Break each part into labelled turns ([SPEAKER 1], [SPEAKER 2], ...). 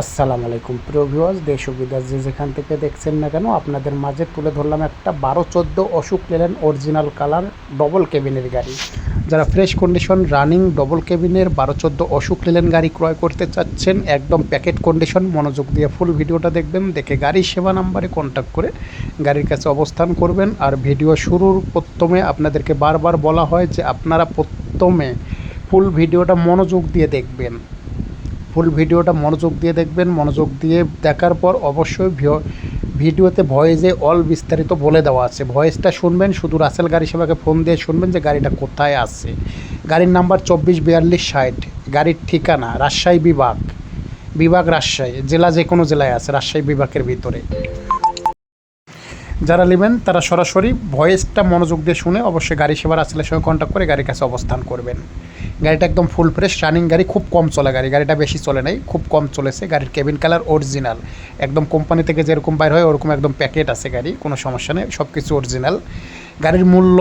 [SPEAKER 1] আসসালামু আলাইকুম প্রিয় ভিউয়ার্স, দেশ ও বিদেশ যে যেখান থেকে দেখছেন না কেন, আপনাদের মাঝে তুলে ধরলাম একটা 12-14 Ashok Leyland original colour double কেবিনের গাড়ি। যারা ফ্রেশ কন্ডিশন রানিং ডবল কেবিনের 12-14 অশোক লেল্যান্ড গাড়ি ক্রয় করতে চাচ্ছেন, একদম প্যাকেট কন্ডিশন, মনোযোগ দিয়ে ফুল ভিডিওটা দেখবেন, দেখে গাড়ির সেবা নাম্বারে কন্ট্যাক্ট করে গাড়ির কাছে অবস্থান করবেন। আর ভিডিও শুরুর প্রথমে আপনাদেরকে বারবার বলা হয় যে আপনারা প্রথমে ফুল ভিডিওটা মনোযোগ দিয়ে দেখবেন। ফুল ভিডিওটা মনোযোগ দিয়ে দেখবেন। মনোযোগ দিয়ে দেখার পর অবশ্যই ভিডিওতে ভয়েসে অল বিস্তারিত বলে দেওয়া আছে, ভয়েসটা শুনবেন। শুধু রাসেল গাড়ি সেবাকে ফোন দিয়ে শুনবেন যে গাড়িটা কোথায় আছে। গাড়ির নাম্বার 244260, গাড়ির ঠিকানা রাজশাহী বিভাগ রাজশাহী জেলা, যে কোনো জেলায় আছে, রাজশাহী বিভাগের ভিতরে। যারা নেবেন তারা সরাসরি ভয়েসটা মনোযোগ দিয়ে শুনে অবশ্যই গাড়ি সেবার রাসেলের সঙ্গে কন্ট্যাক্ট করে গাড়ির কাছে অবস্থান করবেন। গাড়িটা একদম ফুল ফ্রেশ রানিং গাড়ি, খুব কম চলা গাড়ি, গাড়িটা বেশি চলে নাই, খুব কম চলেছে। গাড়ির কেবিন কালার অরিজিনাল, একদম কোম্পানি থেকে যেরকম বাইর হয় ওরকম একদম প্যাকেট আছে গাড়ি, কোনো সমস্যা নেই, সব কিছু অরিজিনাল। গাড়ির মূল্য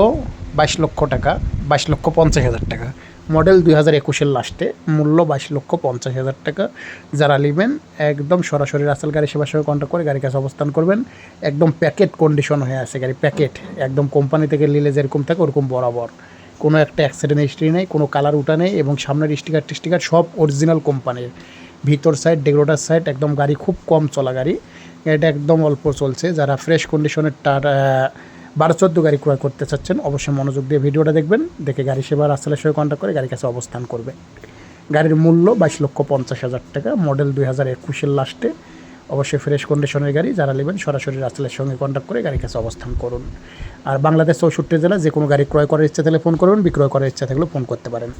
[SPEAKER 1] 22 লক্ষ টাকা, 22,50,000 টাকা। মডেল 2021-এর লাস্টে, মূল্য 22,50,000 টাকা। যারা নেবেন একদম সরাসরি রাসেল গাড়ি সেবার সঙ্গে কন্ট্যাক্ট করে গাড়ির কাছে অবস্থান করবেন। একদম প্যাকেট কন্ডিশন হয়ে আছে গাড়ি, প্যাকেট একদম কোম্পানি থেকে নিলে যেরকম থাকে ওরকম বরাবর, কোনো একটা অ্যাক্সিডেন্ট হিস্ট্রি নেই, কোনো কালার উঠা নেই, এবং সামনের স্টিকার সব অরিজিনাল কোম্পানির। ভিতর সাইড ডেকোরেটর সাইড একদম, গাড়ি খুব কম চলা গাড়ি, এটা একদম অল্প চলছে। যারা ফ্রেশ কন্ডিশনের 12-14 গাড়ি ক্রয় করতে চাচ্ছেন অবশ্যই মনোযোগ দিয়ে ভিডিওটা দেখবেন, দেখে গাড়ি সেবা রাসেলের সঙ্গে কন্ট্যাক্ট করে গাড়ির কাছে অবস্থান করবে। গাড়ির মূল্য 22,50,000 টাকা, মডেল 2021-এর লাস্টে, অবশ্যই ফ্রেশ কন্ডিশনের গাড়ি। যারা নেবেন সরাসরি রাসেলের সঙ্গে কন্ট্যাক্ট করে গাড়ির কাছে অবস্থান করুন। আর বাংলাদেশ 64 জেলা যে কোনো গাড়ি ক্রয় করার ইচ্ছা থাকলে ফোন করবেন, বিক্রয় করার ইচ্ছা থাকলে ফোন করতে পারেন।